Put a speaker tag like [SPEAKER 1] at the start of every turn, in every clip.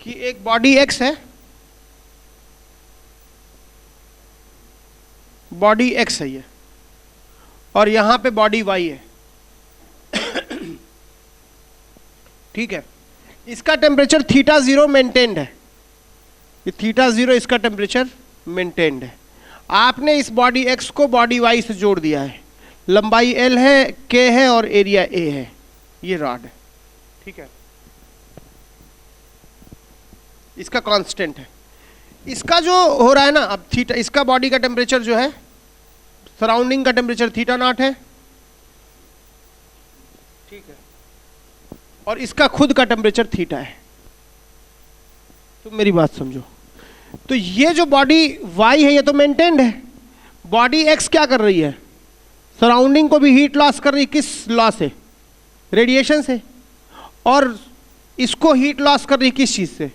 [SPEAKER 1] कि एक body aches है, बॉडी एक्स है ये, और यहां पे बॉडी वाई है। ठीक है, इसका टेम्परेचर थीटा 0 मेंटेन्ड है, ये थीटा 0 इसका टेम्परेचर मेंटेन्ड है। आपने इस बॉडी एक्स को बॉडी वाई से जोड़ दिया है, लंबाई एल है, के है और एरिया ए है, ये रॉड है। ठीक है, इसका कांस्टेंट है। इसका जो हो रहा है ना अब थीटा, इसका बॉडी का टेम्परेचर जो है, सराउंडिंग का टेम्परेचर थीटा नॉट है। ठीक है, और इसका खुद का टेम्परेचर थीटा है। तुम मेरी बात समझो, तो ये जो बॉडी वाई है ये तो मेंटेन्ड है, बॉडी एक्स क्या कर रही है, सराउंडिंग को भी हीट लॉस कर रही है। किस लॉ से? रेडिएशन से। और इसको हीट लॉस कर रही है किस चीज से?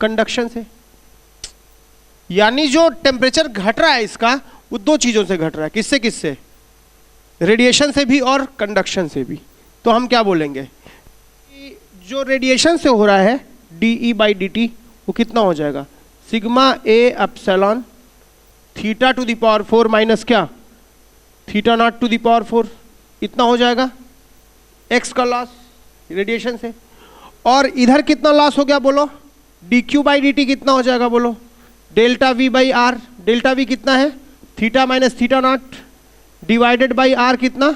[SPEAKER 1] कंडक्शन से। यानी जो टेम्परेचर घट रहा है इसका, वो दो चीजों से घट रहा है। किससे किससे? रेडिएशन से भी और कंडक्शन से भी। तो हम क्या बोलेंगे कि जो रेडिएशन से हो रहा है डी बाई डी टी, वो कितना हो जाएगा? Sigma A epsilon theta to the power 4 minus क्या, theta naught to the power 4, इतना हो जाएगा एक्स का लॉस रेडिएशन से। और इधर कितना लॉस हो गया बोलो? D Q by D T कितना हो जाएगा बोलो? Delta V by R. Delta V कितना है? Theta minus theta naught divided by R कितना?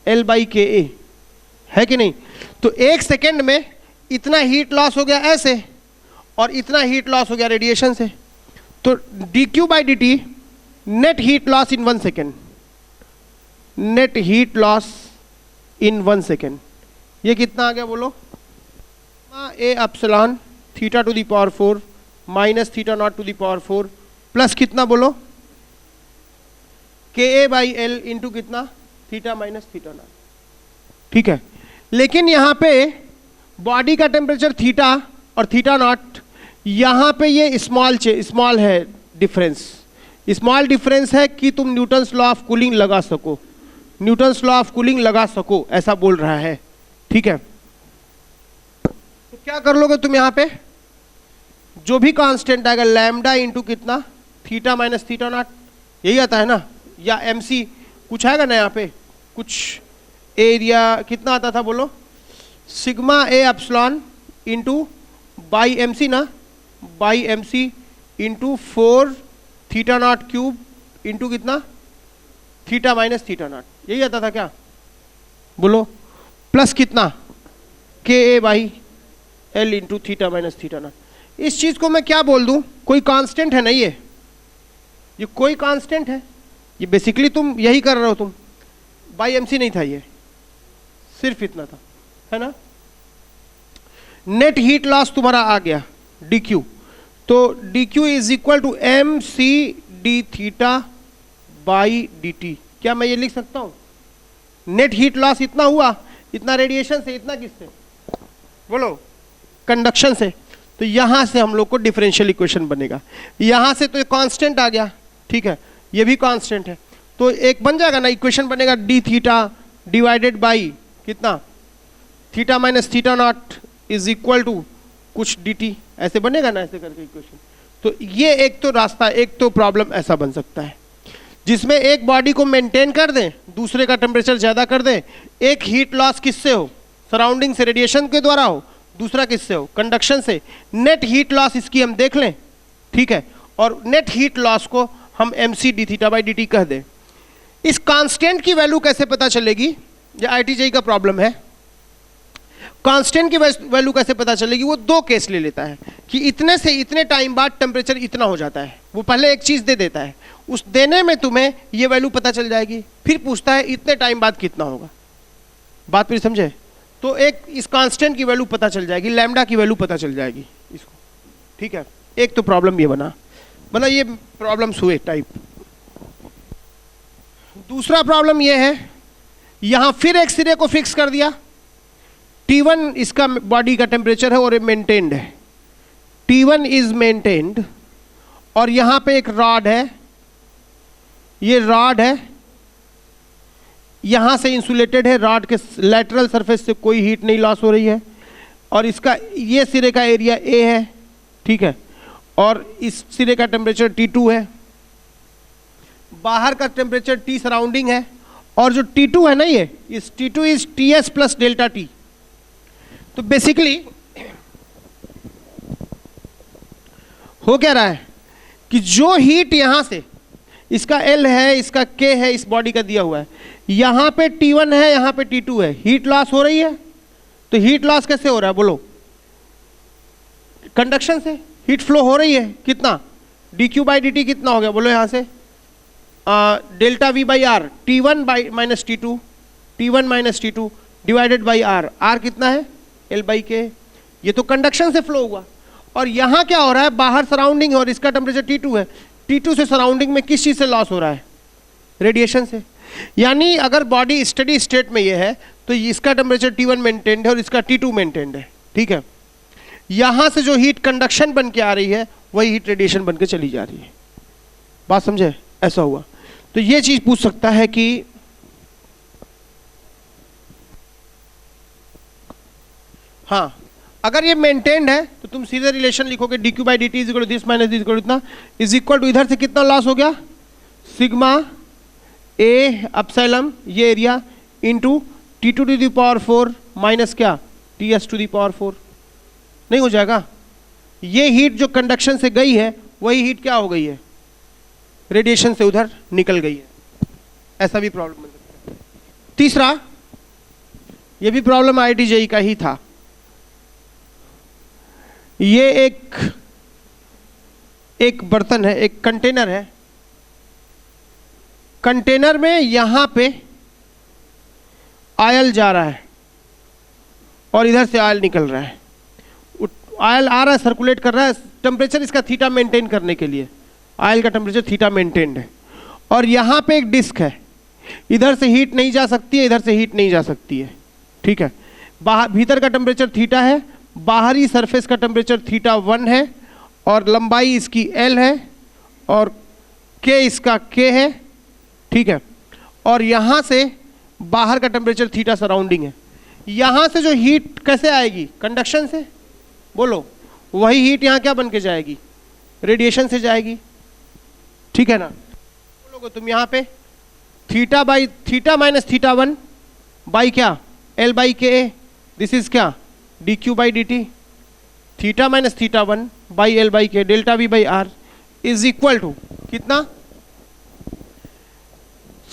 [SPEAKER 1] एल बाई के ए, है कि नहीं? तो एक सेकेंड में इतना हीट लॉस हो गया ऐसे, और इतना हीट लॉस हो गया रेडिएशन से। तो D Q by D T net heat loss in 1 second, net heat loss in 1 second, ये कितना आ गया बोलो? A epsilon theta to the power 4 minus theta naught to the power 4 plus कितना बोलो? K A by L into कितना? Theta minus theta naught. ठीक है, लेकिन यहां पे बॉडी का टेम्परेचर थीटा और थीटा नॉट, यहां पे ये स्मॉल है डिफरेंस। स्मॉल डिफरेंस है कि तुम न्यूटन्स लॉ ऑफ कूलिंग लगा सको, न्यूटन्स लॉ ऑफ कूलिंग लगा सको, ऐसा बोल रहा है। ठीक है, तो क्या कर लोगे तुम? यहां पे जो भी कांस्टेंट आएगा लैम्डा इंटू कितना? थीटा माइनस थीटा नॉट, यही आता है ना? या एमसी कुछ आएगा ना यहाँ पे, कुछ एरिया कितना आता था बोलो? Sigma A epsilon into by M C ना, by M C into 4 theta naught cube into कितना? थीटा माइनस थीटा नॉट, यही आता था क्या बोलो? प्लस कितना? K A by L into theta minus theta naught. इस चीज को मैं क्या बोल दूं? कोई कांस्टेंट है नहीं, ये कोई कांस्टेंट है, ये बेसिकली तुम यही कर रहे हो। तुम बाई एम सी नहीं था, ये सिर्फ इतना था, है ना? नेट हीट लॉस तुम्हारा आ गया डी क्यू, तो D Q is equal to M C D theta by D T. क्या मैं ये लिख सकता हूं? नेट हीट लॉस इतना हुआ, इतना रेडिएशन से, इतना किससे बोलो? कंडक्शन से। तो यहां से हम लोग को डिफरेंशियल इक्वेशन बनेगा। यहां से तो एक कांस्टेंट आ गया, ठीक है, ये भी कांस्टेंट है, तो एक बन जाएगा ना, इक्वेशन बनेगा डी थीटा डिवाइडेड बाई कितना? Theta minus theta not is equal to कुछ डी टी, ऐसे बनेगा ना, ऐसे करके इक्वेशन। तो ये एक तो रास्ता, एक तो प्रॉब्लम ऐसा बन सकता है जिसमें एक बॉडी को मेंटेन कर दें, दूसरे का टेम्परेचर ज्यादा कर दें। एक हीट लॉस किससे हो? सराउंडिंग से, रेडिएशन के द्वारा हो। दूसरा किससे हो? कंडक्शन से। नेट हीट लॉस इसकी हम देख लें, ठीक है, और नेट हीट लॉस को हम M C D theta by D T कह दें। इस कांस्टेंट की वैल्यू कैसे पता चलेगी? ये आईटीजेई का प्रॉब्लम है। कांस्टेंट की वैल्यू कैसे पता चलेगी? वो दो केस ले लेता है कि इतने से इतने टाइम बाद टेम्परेचर इतना हो जाता है। वो पहले एक चीज दे देता है, उस देने में तुम्हें ये वैल्यू पता चल जाएगी, फिर पूछता है इतने टाइम बाद कितना होगा। बात फिर समझे? तो एक इस कांस्टेंट की वैल्यू पता चल जाएगी, लैम्डा की वैल्यू पता चल जाएगी इसको, ठीक है। एक तो प्रॉब्लम ये बना, मतलब ये प्रॉब्लम्स हुए टाइप। दूसरा प्रॉब्लम ये है, यहां फिर एक सिरे को फिक्स कर दिया। T1 इसका बॉडी का टेम्परेचर है और ये मेंटेन्ड है, T1 इज मेंटेन्ड। और यहां पे एक रॉड है, ये रॉड है, यहां से इंसुलेटेड है, रॉड के लैटरल सरफेस से कोई हीट नहीं लॉस हो रही है। और इसका ये सिरे का एरिया A है, ठीक है, और इस सिरे का टेम्परेचर T2 है, बाहर का टेम्परेचर T सराउंडिंग है, और जो T2 है ना, ये इस T2 is Ts plus delta T। तो बेसिकली हो क्या रहा है कि जो हीट यहां से, इसका L है, इसका K है, इस बॉडी का दिया हुआ है, यहां पे T1 है, यहां पे T2 है, हीट लॉस हो रही है। तो हीट लॉस कैसे हो रहा है बोलो? कंडक्शन से हीट फ्लो हो रही है। कितना? dq बाई dt कितना हो गया बोलो यहां से? Delta V by R, T1 by minus T2, T1 minus T2 divided by R। R कितना है? L by K। ये तो कंडक्शन से फ्लो हुआ। और यहां क्या हो रहा है? बाहर सराउंडिंग है और इसका टेम्परेचर T2 है। T2 से सराउंडिंग में किस चीज से लॉस हो रहा है? रेडिएशन से। यानी अगर बॉडी स्टडी स्टेट में ये है तो इसका टेम्परेचर T1 मेंटेन्ड है और इसका T2 मेंटेन्ड है, ठीक है। यहां से जो हीट कंडक्शन बन के आ रही है वही हीट रेडिएशन बन के चली जा रही है। बात समझे? ऐसा हुआ। तो ये चीज पूछ सकता है कि हाँ, अगर ये मेंटेन्ड है तो तुम सीधे रिलेशन लिखोगे dq by dt is equal to this minus this equal to इतना, इज इक्वल टू इधर से कितना लॉस हो गया? सिग्मा a एप्सिलॉन ये area into T2 to the power 4 minus क्या? Ts to the power 4। नहीं हो जाएगा? ये हीट जो कंडक्शन से गई है वही हीट क्या हो गई है? रेडिएशन से उधर निकल गई है। ऐसा भी प्रॉब्लम बन सकता है। तीसरा, ये भी प्रॉब्लम IIT-JEE का ही था। ये एक बर्तन है, एक कंटेनर है। कंटेनर में यहां पे ऑयल जा रहा है और इधर से ऑयल निकल रहा है। ऑयल आ रहा है, सर्कुलेट कर रहा है, टेम्परेचर इसका थीटा मेंटेन करने के लिए। ऑयल का टेम्परेचर थीटा मेंटेन्ड है और यहां पे एक डिस्क है, इधर से हीट नहीं जा सकती है, इधर से हीट नहीं जा सकती है, ठीक है। बाहर भीतर का टेम्परेचर थीटा है, बाहरी सरफेस का टेम्परेचर थीटा 1 है और लंबाई इसकी L है और K इसका K है, ठीक है। और यहां से बाहर का टेम्परेचर थीटा सराउंडिंग है। यहां से जो हीट कैसे आएगी? कंडक्शन से। बोलो, वही हीट यहां क्या बन के जाएगी? रेडिएशन से जाएगी, ठीक है ना। बोलोगे तुम यहां पे theta by theta minus theta 1 by क्या? L by K। This is क्या? dq by dt। Theta minus theta 1 by L by K delta V by R is equal to कितना?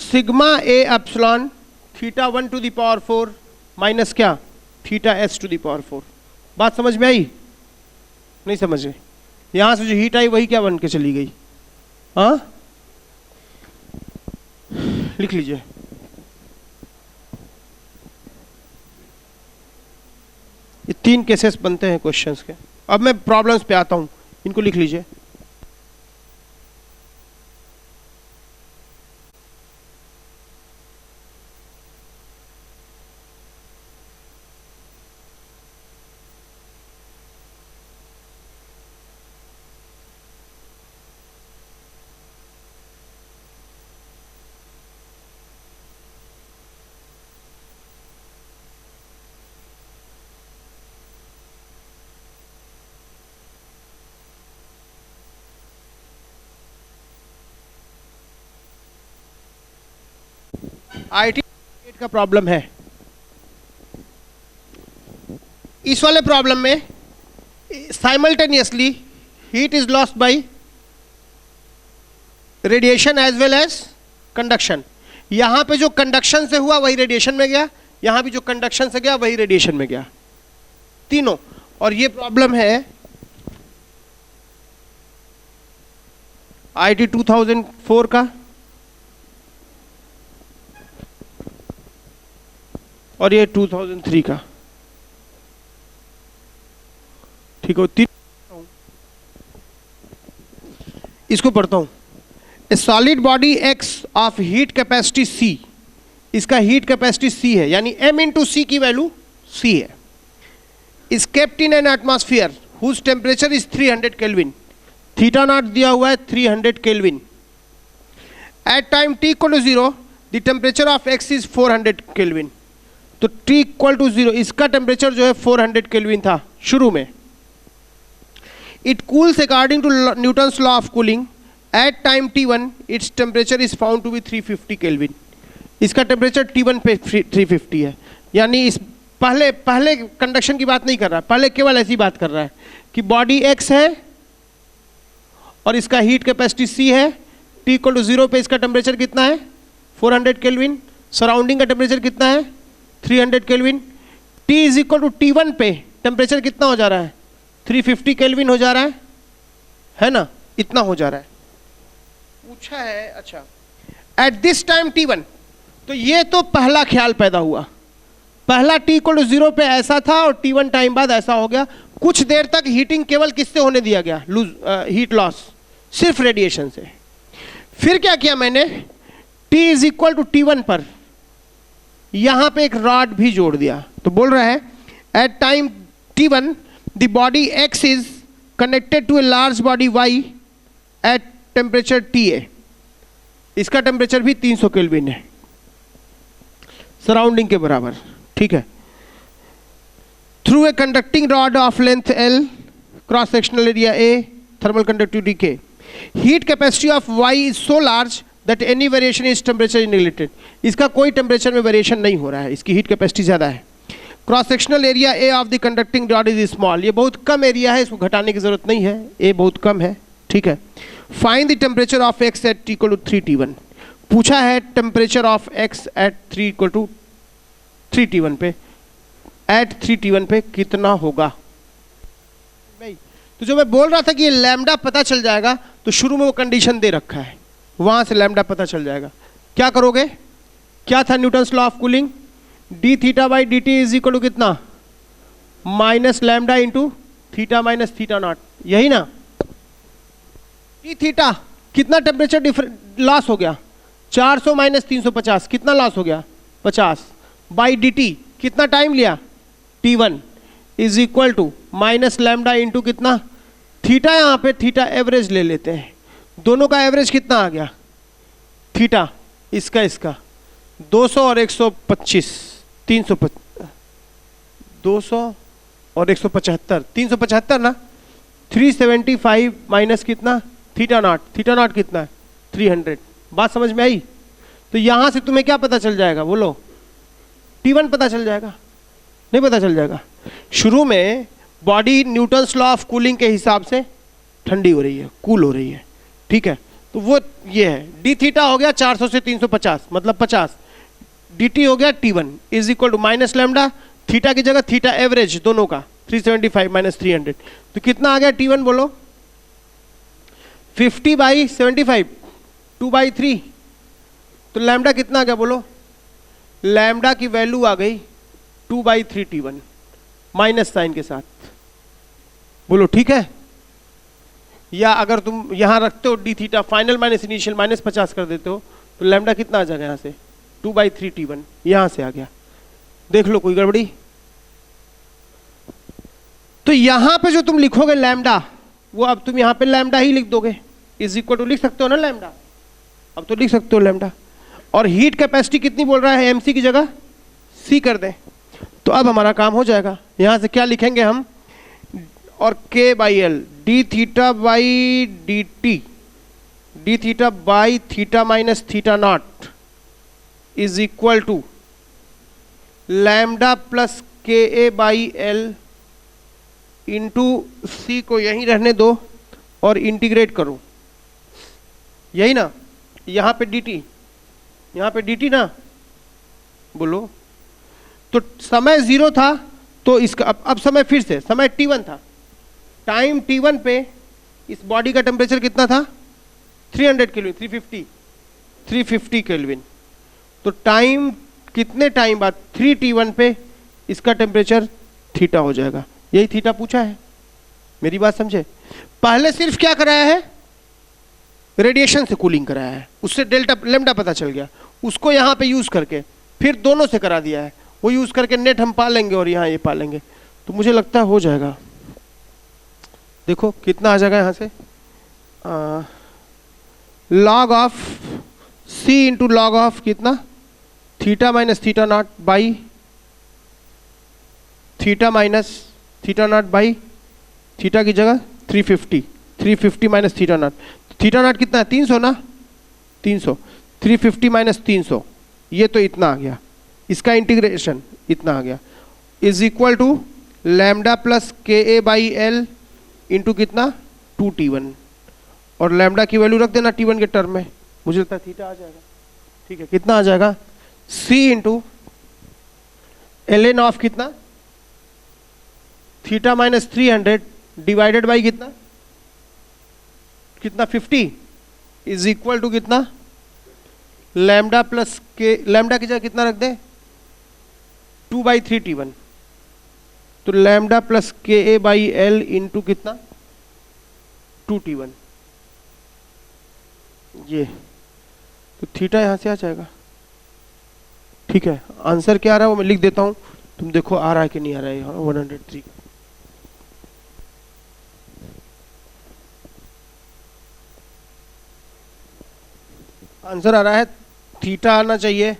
[SPEAKER 1] Sigma A epsilon theta 1 to the power 4 minus क्या? Theta S to the power 4। बात समझ में आई? नहीं समझ में? यहां से जो हीट आई वही क्या बन के चली गई? हाँ, लिख लीजिए। ये 3 केसेस बनते हैं क्वेश्चंस के। अब मैं प्रॉब्लम्स पे आता हूं, इनको लिख लीजिए। IIT का प्रॉब्लम है। इस वाले प्रॉब्लम में simultaneously heat is lost by radiation as well as conduction. यहां पे जो कंडक्शन से हुआ वही रेडिएशन में गया, यहां भी जो कंडक्शन से गया वही रेडिएशन में गया, तीनों। और ये प्रॉब्लम है IIT 2004 का और ये 2003 का, ठीक है। इसको पढ़ता हूं। A solid body X of heat capacity C, इसका हीट कैपेसिटी C है, यानी M इंटू C की वैल्यू C है, is kept in an atmosphere whose temperature is 300 kelvin. Theta naught दिया हुआ है 300 kelvin. At time T equal to 0 the temperature of X is 400 kelvin. तो T equal to 0, इसका temperature जो है 400 kelvin था शुरू में। It cools according to Newton's law of cooling at time T1 its temperature is found to be 350 kelvin. इसका temperature T1 पे 350 है, यानी इस पहले कंडक्शन की बात नहीं कर रहा, पहले केवल ऐसी बात कर रहा है कि बॉडी X है और इसका हीट कैपेसिटी C है। T इक्वल टू 0 पे इसका टेम्परेचर कितना है 400 केल्विन, सराउंडिंग का टेम्परेचर कितना है 300 kelvin. T is equal to T1 पे टेम्परेचर कितना हो जा रहा है 350 केल्विन हो जा रहा है ना, इतना हो जा रहा है पूछा है। अच्छा, एट दिस टाइम T1, तो ये तो पहला ख्याल पैदा हुआ, पहला T इक्वल टू 0 पे ऐसा था और T1 टाइम बाद ऐसा हो गया। कुछ देर तक हीटिंग केवल किससे होने दिया गया, हीट लॉस सिर्फ रेडिएशन से। फिर क्या किया मैंने, T is equal to T1 पर यहां पे एक रॉड भी जोड़ दिया, तो बोल रहा है at time T1 the body X is connected to a large body Y at temperature TA। इसका टेम्परेचर भी 300 केल्विन है, सराउंडिंग के बराबर, ठीक है। Through a conducting rod of length L, cross sectional area A, thermal conductivity K, heat capacity of Y is so large that any variation is temperature is neglected. इसका कोई temperature में variation नहीं हो रहा है, इसकी हीट कैपेसिटी ज़्यादा है। Cross sectional area A of the conducting rod is small, ये बहुत कम एरिया है, इसको घटाने की जरूरत नहीं है, A बहुत कम है, ठीक है। Find the temperature of X at T equal to 3T1। पूछा है temperature of X at 3 equal to 3T1 पे, एट 3T1 पे कितना होगा भाई। तो जो मैं बोल रहा था कि ये लैम्डा पता चल जाएगा, तो शुरू में वो कंडीशन दे रखा है, वहां से लैम्डा पता चल जाएगा। क्या करोगे, क्या था Newton's law of cooling, d theta by D T is equal to कितना, minus lambda into theta minus theta naught, यही ना। डी थीटा कितना टेम्परेचर लॉस हो गया 400 माइनस 350, कितना लॉस हो गया 50, बाई डी टी कितना टाइम लिया T1 is equal to minus lambda into कितना थीटा, यहाँ पे थीटा एवरेज ले लेते हैं, दोनों का एवरेज कितना आ गया थीटा, इसका 200 और 125, 200 और 175, 375 ना, 375 माइनस कितना थीटा नॉट कितना है 300। बात समझ में आई। तो यहां से तुम्हें क्या पता चल जाएगा, बोलो T1 पता चल जाएगा, नहीं पता चल जाएगा। शुरू में body Newton's law of cooling के हिसाब से ठंडी हो रही है, कूल हो रही है, ठीक है। तो वो ये है, डी थीटा हो गया 400 से 350 मतलब 50, डी टी हो गया T1 is equal to minus lambda, theta की जगह थीटा एवरेज दोनों का 375 माइनस 300, तो कितना आ गया T1 बोलो 50 बाई 75, 2/3, तो लैम्डा कितना आ गया बोलो, लैम्डा की वैल्यू आ गई 2/3 T1 माइनस साइन के साथ, बोलो ठीक है। या अगर तुम यहां रखते हो D theta final minus initial minus 50 कर देते हो, तो लैम्डा कितना आ जाएगा यहां से 2/3 T1, यहां से आ गया, देख लो कोई गड़बड़ी। तो यहां पे जो तुम लिखोगे लैम्डा, वो अब तुम यहां पे लैम्डा ही लिख दोगे, इज इक्वल टू लिख सकते हो ना लैम्डा, अब तो लिख सकते हो लैम्डा। और हीट कैपेसिटी कितनी बोल रहा है, एमसी की जगह सी कर दें, तो अब हमारा काम हो जाएगा। यहां से क्या लिखेंगे हम, और K by L, D theta by D T, D theta by theta minus theta not is equal to lambda plus K A by L into C को यहीं रहने दो और इंटीग्रेट करो, यही ना। यहां पे डी टी, यहां पे डी टी ना, बोलो। तो समय 0 था, तो इसका अब समय फिर से समय T1 था, टाइम T1 पे इस बॉडी का टेम्परेचर कितना था 300 केल्विन, 350 केल्विन। तो टाइम कितने टाइम बाद 3T1 पे इसका टेम्परेचर थीटा हो जाएगा, यही थीटा पूछा है, मेरी बात समझे। पहले सिर्फ क्या कराया है, रेडिएशन से कूलिंग कराया है, उससे डेल्टा लैम्डा पता चल गया, उसको यहाँ पे यूज करके फिर दोनों से करा दिया है, वो यूज करके नेट हम पा लेंगे और यहाँ ये पा लेंगे, तो मुझे लगता है हो जाएगा। देखो कितना आ जाएगा यहाँ से, log of C into log of कितना theta minus theta not by theta minus theta not by theta की जगह 350, 350 minus theta naught, theta naught कितना है 300 ना, 300, 350 माइनस 300, ये तो इतना आ गया, इसका इंटीग्रेशन इतना आ गया, is equal to lambda plus K A by L into कितना 2t1, और लैम्डा की वैल्यू रख देना t1 के टर्म में, मुझे लगता है थीटा आ जाएगा। ठीक है, कितना आ जाएगा c इंटू ln ऑफ कितना थीटा माइनस 300 डिवाइडेड बाई कितना कितना 50 इज इक्वल टू कितना लैम्डा प्लस के, लैम्डा की जगह कितना रख दें 2/3t1, तो lambda plus K A by L into कितना 2t1, ये तो थीटा यहां से आ जाएगा। ठीक है, आंसर क्या आ रहा है वो मैं लिख देता हूं, तुम देखो आ रहा है कि नहीं आ रहा है यहाँ 103। आंसर आ रहा है थीटा आना चाहिए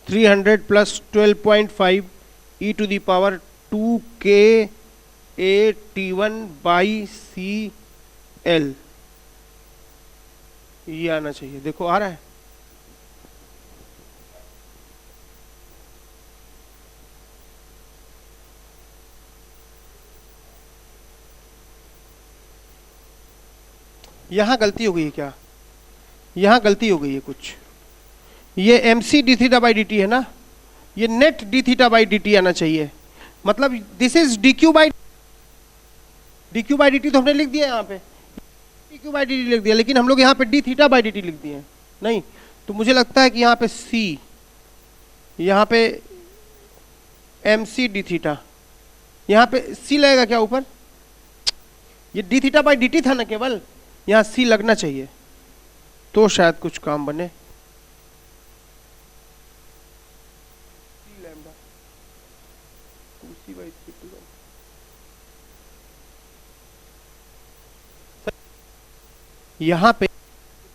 [SPEAKER 1] 300 plus 12.5 e to the power 2k a t1 by C L, ये आना चाहिए। देखो आ रहा है, यहां गलती हो गई है क्या, यहां गलती हो गई है कुछ, ये M C D theta by D T है ना, ये net D theta by D T आना चाहिए, मतलब this is D Q by D T, तो हमने लिख दिया यहाँ पे D Q by D T लिख दिया, लेकिन हम लोग यहाँ पे D theta by D T लिख दिए नहीं, तो मुझे लगता है कि यहाँ पे सी, यहाँ पे एम सी डी थीटा, यहाँ पे सी लगेगा क्या ऊपर, ये d theta by D T था ना केवल, यहाँ सी लगना चाहिए तो शायद कुछ काम बने। यहाँ पे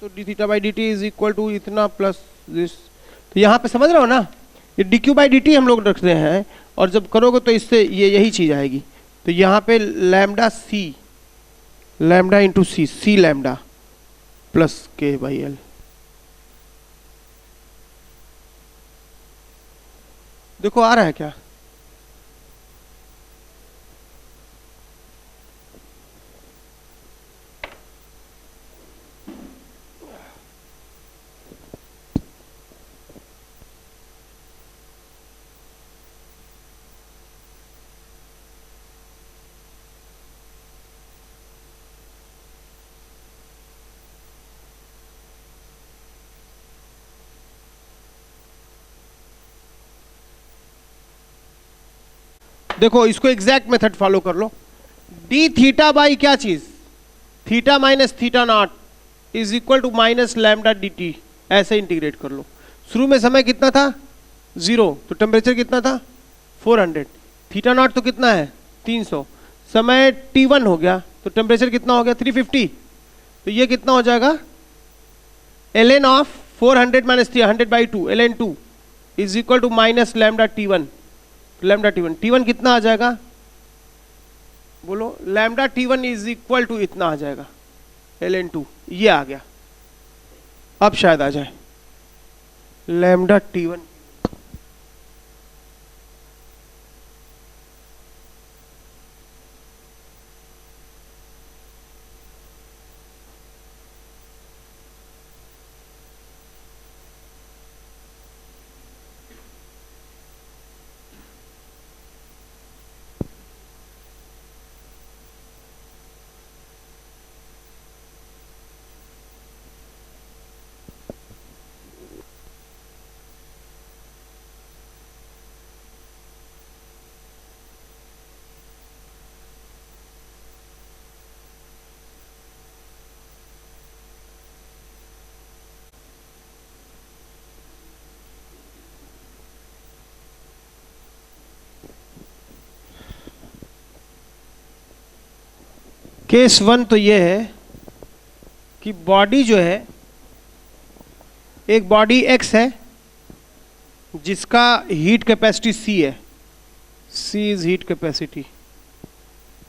[SPEAKER 1] तो D theta by D T is equal to इतना प्लस दिस, तो यहाँ पे समझ रहे हो ना, ये D Q by D T हम लोग रख रहे हैं, और जब करोगे तो इससे ये यही चीज आएगी, तो यहाँ पे लैम्डा सी, लैम्डा इंटू सी, सी लैम्डा प्लस के बाई एल। देखो आ रहा है क्या, देखो इसको एग्जैक्ट मेथड फॉलो कर लो, डी थीटा बाई क्या चीज theta minus theta not is equal to minus lambda D T, ऐसे इंटीग्रेट कर लो। शुरू में समय कितना था 0, तो टेम्परेचर कितना था 400, थीटा नॉट तो कितना है 300, समय T1 हो गया तो टेम्परेचर कितना हो गया 350, तो ये कितना हो जाएगा ln of 400 minus 300 by 2 ln 2 is equal to minus lambda T1, lambda T1, T1 कितना आ जाएगा बोलो, lambda T1 is equal to इतना आ जाएगा ln 2, ये आ गया, अब शायद आ जाए लैम्डा T1। केस 1 तो ये है कि बॉडी जो है, एक बॉडी X है जिसका हीट कैपेसिटी C है, C इज हीट कैपेसिटी।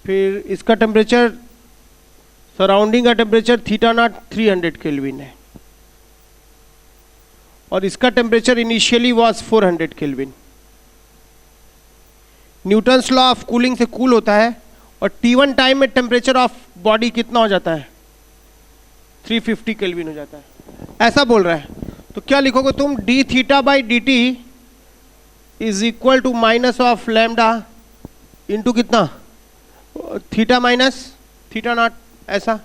[SPEAKER 1] फिर इसका टेम्परेचर, सराउंडिंग का टेम्परेचर थीटा नॉट 300 केल्विन है और इसका temperature initially was 400 kelvin. Newton's law of cooling से कूल होता है और T1 टाइम में टेम्परेचर ऑफ बॉडी कितना हो जाता है? 350 केल्विन हो जाता है, ऐसा बोल रहा है। तो क्या लिखोगे तुम? D theta by D T is equal to minus of lambda into कितना? थीटा माइनस थीटा नॉट, ऐसा।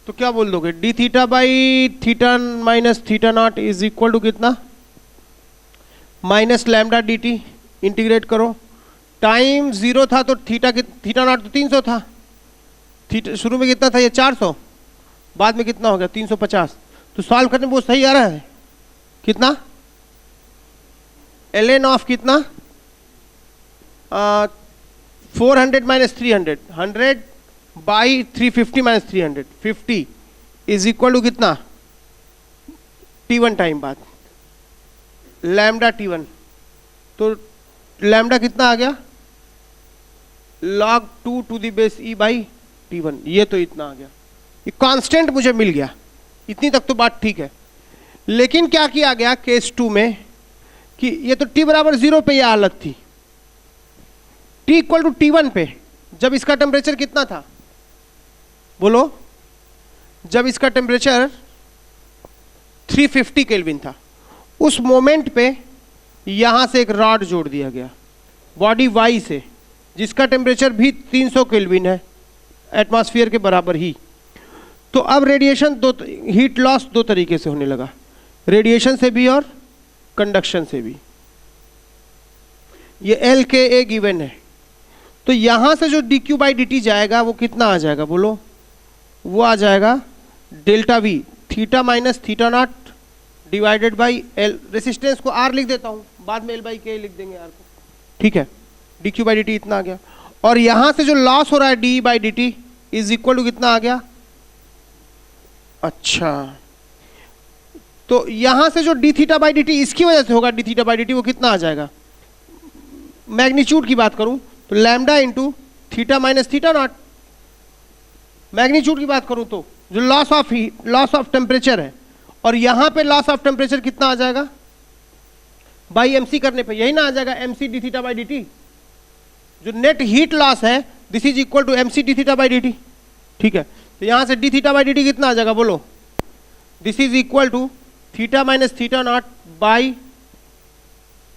[SPEAKER 1] तो क्या बोल दोगे? D theta by theta minus theta not is equal to कितना? Minus lambda D t. Integrate करो, time 0 था तो थीटा नॉट तो 300 था। थीटा शुरू में कितना था? ये 400, बाद में कितना हो गया? 350। तो सॉल्व करने में वो सही आ रहा है कितना? ln ऑफ कितना? 400 minus 300, 100 by 350 minus 300, 50 is equal to कितना? T1 टाइम बाद लैम्डा T1। तो लैम्डा कितना आ गया? log 2 to the base e by T1। ये तो इतना आ गया, ये कांस्टेंट मुझे मिल गया। इतनी तक तो बात ठीक है। लेकिन क्या किया गया केस 2 में कि ये तो t बराबर 0 पे ये हालत थी, t इक्वल टू T1 पे जब इसका टेम्परेचर कितना था? बोलो। जब इसका टेम्परेचर 350 केल्विन था, उस मोमेंट पे यहां से एक रॉड जोड़ दिया गया बॉडी Y से, जिसका टेम्परेचर भी 300 केल्विन है, एटमॉस्फेयर के बराबर ही। तो अब रेडिएशन हीट लॉस दो तरीके से होने लगा, रेडिएशन से भी और कंडक्शन से भी। ये L के ए गिवन है। तो यहां से जो dq बाई dt जाएगा वो कितना आ जाएगा? बोलो। वो आ जाएगा delta V theta minus theta naught divided by L। Resistance को R लिख देता हूं, बाद में L बाई के लिख देंगे R को, ठीक है। dq बाई dt इतना आ गया। और यहां से जो लॉस हो रहा है d by dt is equal to कितना आ गया? अच्छा, तो यहां से जो D theta by D T इसकी वजह से होगा, D theta by D T, वो कितना आ जाएगा? मैग्नीट्यूड की बात करूं तो lambda into theta minus theta not. Magnitude की बात करूं तो जो लॉस ऑफ टेम्परेचर है, और यहां पे लॉस ऑफ टेम्परेचर कितना आ जाएगा? बाई एमसी करने पे यही ना आ जाएगा, MC D theta by D T. जो नेट हीट लॉस है this is equal to MC D theta by D T, ठीक है। तो यहां से D theta by D T कितना आ जाएगा? बोलो। This is equal to theta minus theta not by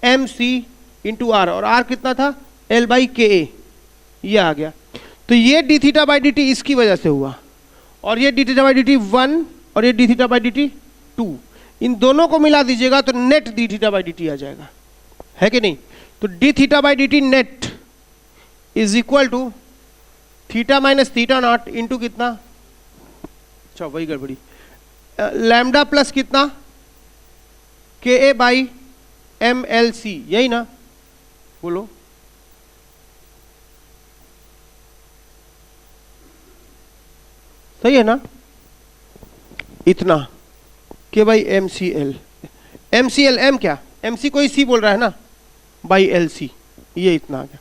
[SPEAKER 1] M C into R, और आर कितना था? एल बाई के ए, ये आ गया। तो ये d theta by D T इसकी वजह से हुआ, और ये d theta by D t 1 और ये d theta by D t 2, इन दोनों को मिला दीजिएगा तो net D theta by D t आ जाएगा, है कि नहीं? तो D theta by D T net is equal to theta minus theta naught into कितना? अच्छा वही गड़बड़ी, लैम्डा प्लस कितना? K A by M L C, यही ना? बोलो। सही है ना? इतना के by M C L, M C L, M क्या? एम सी कोई सी बोल रहा है ना, बाई एल सी, ये इतना आ गया।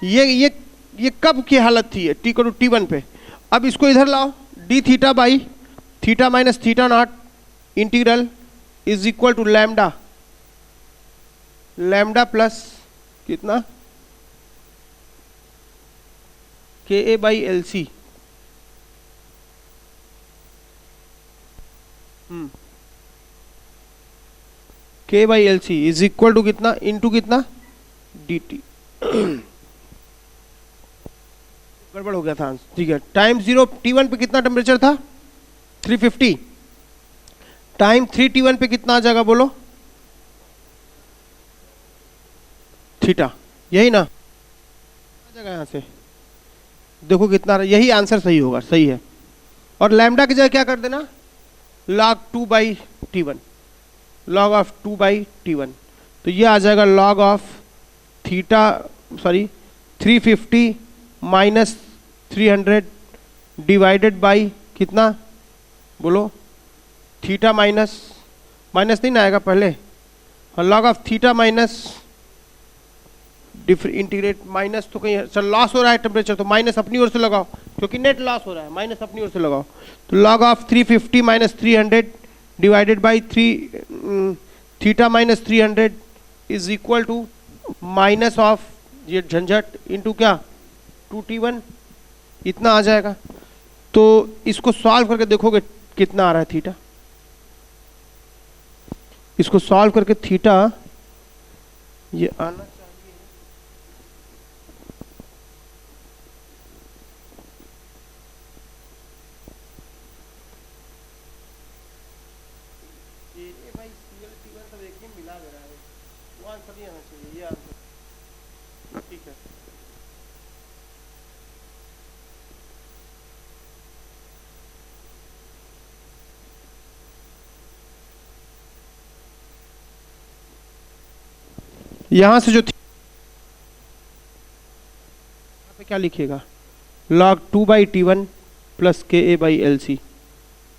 [SPEAKER 1] ये कब की हालत थी? टी को टी वन पे। अब इसको इधर लाओ, D theta by theta minus theta not integral is equal to lambda, lambda plus कितना? K A by L C. K by L C is equal to कितना? इंटू कितना? D T. गड़बड़ हो गया था, ठीक है। टाइम 0 T1 पे कितना टेम्परेचर था? 350। टाइम 3 T1 पे कितना आ जाएगा? बोलो। थीटा, यही ना आ जाएगा यहां से। देखो कितना, यही आंसर सही होगा, सही है। और लैम्डा की जगह क्या कर देना? log 2 by T1, log of 2 by T1। तो ये आ जाएगा log of theta, sorry 350 minus 300 divided by कितना? बोलो। थीटा माइनस नहीं ना आएगा पहले, log of theta minus integrate minus तो कहीं चल लॉस हो रहा है टेम्परेचर, तो माइनस अपनी ओर से लगाओ क्योंकि नेट लॉस हो रहा है, माइनस अपनी ओर से लगाओ। तो log of 350 minus 300 divided by 3 theta minus 300 is equal to minus of ये झंझट इंटू क्या 2T1 इतना आ जाएगा। तो इसको सॉल्व करके देखोगे कितना आ रहा है थीटा, इसको सॉल्व करके थीटा ये आना चाहिए ये भाई CL सब एक ही मिला दे रहा है, वो आंसर नहीं आना चाहिए, ये आंसर ठीक है। यहां से जो यहाँ पे क्या लिखिएगा log 2/T1 प्लस KA/LC,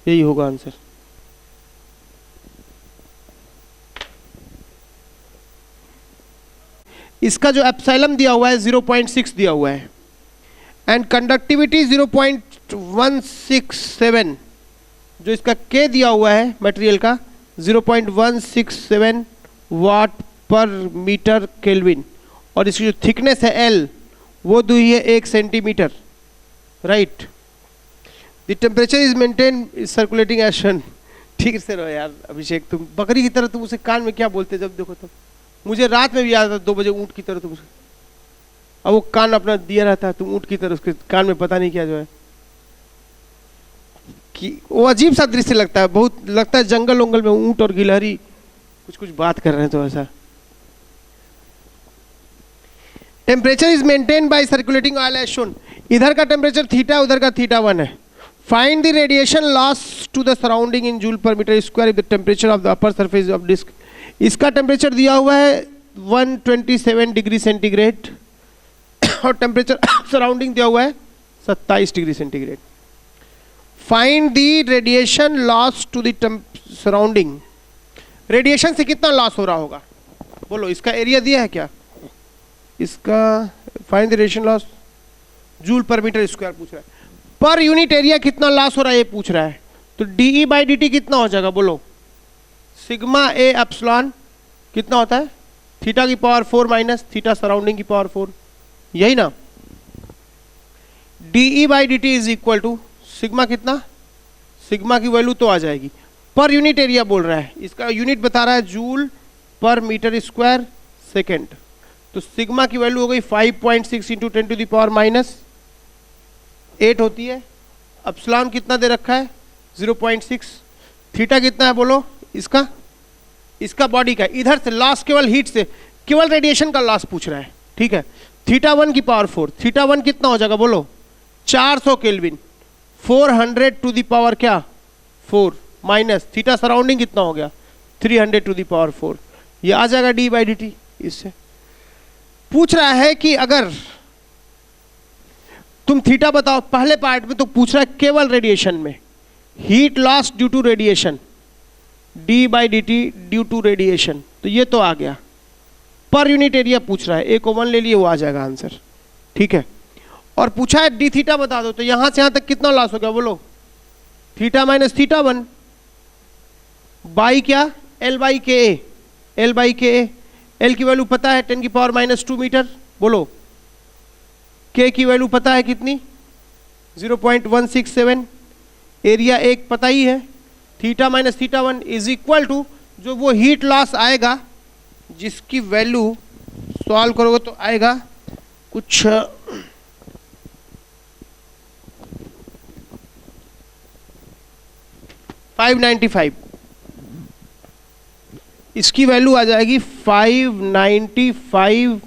[SPEAKER 1] यही होगा आंसर। इसका जो एप्सिलॉन दिया हुआ है 0.6 दिया हुआ है एंड कंडक्टिविटी 0.167, जो इसका K दिया हुआ है मटेरियल का 0.167 वाट पर मीटर केल्विन, और इसकी जो थिकनेस है L वो दी है 1 centimetre, right. The temperature is maintain circulating action. ठीक से रहो यार अभिषेक, तुम बकरी की तरह तुम उसे कान में क्या बोलते जब देखो तब। मुझे रात में भी याद आता 2 बजे ऊँट की तरह तुम, अब वो कान अपना दिया रहता है, तुम ऊँट की तरह उसके कान में पता नहीं क्या जो है कि वो अजीब सा दृश्य लगता है, बहुत लगता है जंगल वंगल में ऊँट और गिलहरी कुछ कुछ बात कर रहे हैं, तो ऐसा। Temperature is maintain by circulating oil as shown. इधर का टेम्परेचर थीटा, उधर का θ1 है। Find the radiation loss to the surrounding in joule per metre square if the temperature of the upper surface of disc. इसका temperature दिया हुआ है 127 degree centigrade और टेम्परेचर सराउंडिंग दिया हुआ है 27 degree centigrade. Find the radiation loss to the surrounding. Radiation से कितना लॉस हो रहा होगा बोलो, इसका एरिया दिया है क्या, इसका find the radiation loss joule per metre square पूछ रहा है, पर यूनिट एरिया कितना लॉस हो रहा है ये पूछ रहा है। तो DE/dt कितना हो जाएगा बोलो, सिग्मा A एप्सिलॉन कितना होता है थीटा की पावर 4 माइनस थीटा सराउंडिंग की पावर 4, यही ना। DE/dt is equal to sigma कितना, सिग्मा की वैल्यू तो आ जाएगी, पर यूनिट एरिया बोल रहा है, इसका यूनिट बता रहा है joule per metre square second. तो सिग्मा की वैल्यू हो गई 5.6 इंटू 10 टू द पावर -8 होती है। एप्सिलॉन कितना दे रखा है 0.6। थीटा कितना है बोलो, इसका बॉडी का, इधर से लॉस केवल हीट से, केवल रेडिएशन का लॉस पूछ रहा है, ठीक है। θ1 की पावर 4, θ1 कितना हो जाएगा बोलो 400 केल्विन, 400 टू द पावर क्या 4 माइनस थीटा सराउंडिंग कितना हो गया 300 टू द पावर 4, ये आ जाएगा DE/dt। इससे पूछ रहा है कि अगर तुम थीटा बताओ, पहले पार्ट में तो पूछ रहा है केवल रेडिएशन में, heat loss due to radiation, DE/dt due to radiation, तो ये तो आ गया। पर यूनिट एरिया पूछ रहा है, A को 1 ले लिए, वो आ जाएगा आंसर, ठीक है। और पूछा है d थीटा बता दो, तो यहां से यहां तक कितना लॉस हो गया बोलो, थीटा माइनस θ1 बाई क्या L/Ka, L/Ka, L की वैल्यू पता है 10 की पावर -2 मीटर, बोलो K की वैल्यू पता है कितनी 0.167, एरिया 1 पता ही है, theta minus θ1 is equal to जो वो हीट लॉस आएगा जिसकी वैल्यू सॉल्व करोगे तो आएगा कुछ 595, इसकी वैल्यू आ जाएगी 595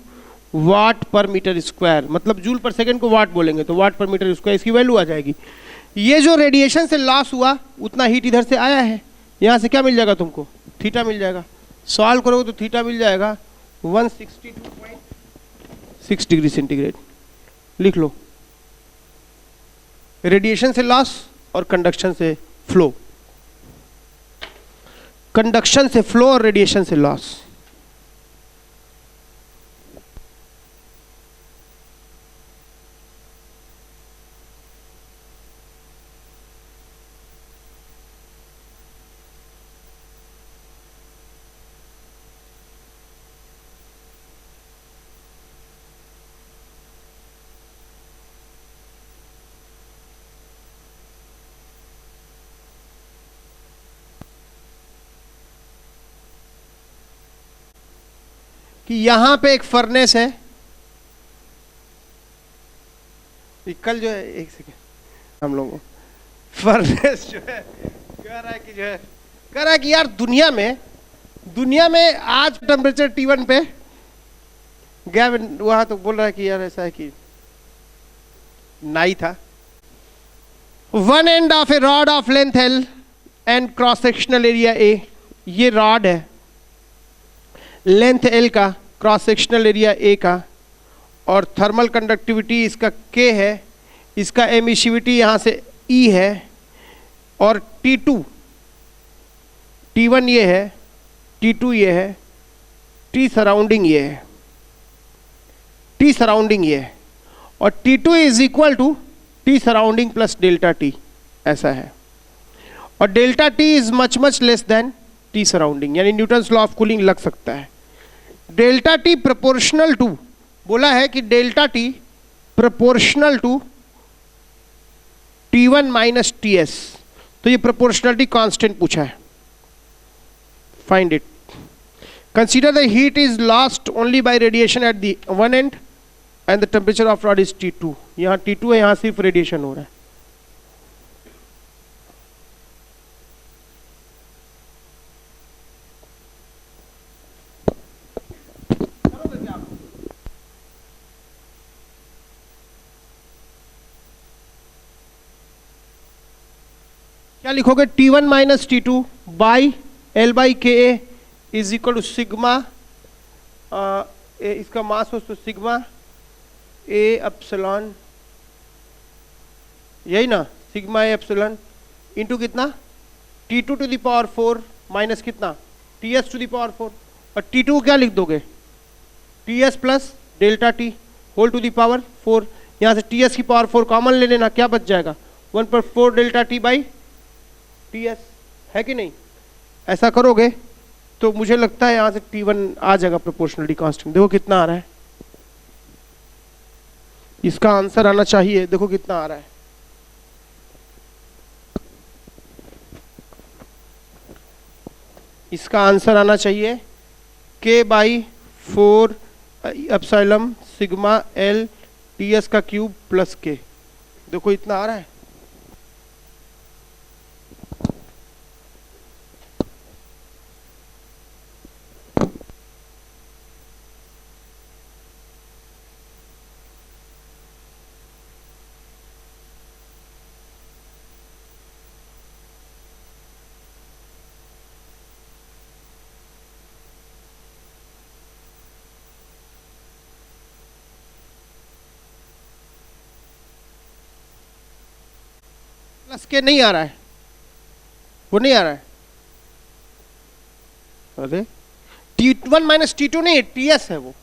[SPEAKER 1] वाट पर मीटर स्क्वायर, मतलब जूल पर सेकंड को वाट बोलेंगे तो वाट पर मीटर स्क्वायर इसकी वैल्यू आ जाएगी। ये जो रेडिएशन से लॉस हुआ उतना हीट इधर से आया है, यहाँ से क्या मिल जाएगा तुमको थीटा मिल जाएगा, सॉल्व करोगे तो थीटा मिल जाएगा 162.6 डिग्री सेंटीग्रेड। लिख लो, रेडिएशन से लॉस और कंडक्शन से फ्लो, कंडक्शन से फ्लो और रेडिएशन से लॉस। कि यहां पे एक फर्नेस है, कल जो है, एक सेकेंड, हम लोगों फर्नेस जो है कह रहा है कि यार दुनिया में आज टेम्परेचर T1 पे गया, वहां तो बोल रहा है कि यार ऐसा है कि नाई था। One end of A rod of length L and cross sectional area A, ये रॉड है लेंथ L का, क्रॉस सेक्शनल एरिया A का, और थर्मल कंडक्टिविटी इसका K है, इसका एमिसिविटी यहाँ से E है, और T2, T1 ये है, T2 ये है, T सराउंडिंग ये है, T सराउंडिंग ये है, और T2 is equal to T surrounding plus delta T, ऐसा है। और delta T is much much less than T surrounding, यानी न्यूटन्स लॉ ऑफ कूलिंग लग सकता है। डेल्टा T प्रोपोर्शनल टू, बोला है कि delta T proportional to T1 minus TS, तो ये प्रोपोर्शनलिटी कांस्टेंट पूछा है, find it. Consider the heat is lost only by radiation at the one end and the temperature of rod is T2, यहाँ T2 है, यहाँ सिर्फ radiation हो रहा है। क्या लिखोगे? T1 minus T2 by L by KA is equal to sigma, इसका मास हो तो सिग्मा A एप्सिलॉन, यही ना, सिग्मा A एप्सिलॉन इंटू कितना, T2 to the power 4 minus कितना, TS टू द पावर 4, और T2 क्या लिख दोगे, TS plus delta T whole to the power 4, यहाँ से TS की पावर 4 कॉमन ले लेना, क्या बच जाएगा, 1/4 डेल्टा T बाई TS, है कि नहीं? ऐसा करोगे तो मुझे लगता है यहां से T1 आ जाएगा प्रोपोर्शनलिटी कांस्टेंट। देखो कितना आ रहा है, इसका आंसर आना चाहिए, देखो कितना आ रहा है, इसका आंसर आना चाहिए K by 4 epsilon sigma L TS का क्यूब प्लस K, देखो इतना आ रहा है। प्लस के नहीं आ रहा है, वो नहीं आ रहा है, अरे T1 माइनस T2 नहीं है, TS है वो,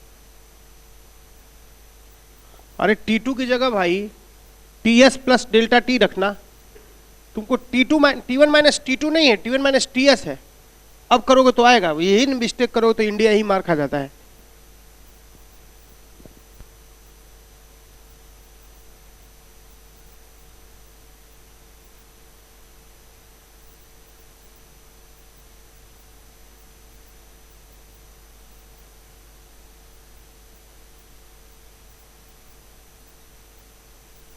[SPEAKER 1] अरे T2 की जगह भाई TS प्लस डेल्टा T रखना, तुमको T1 माइनस T2 नहीं है, T1 माइनस TS है। अब करोगे तो आएगा, यही मिस्टेक करोगे तो इंडिया ही मार खा जाता है।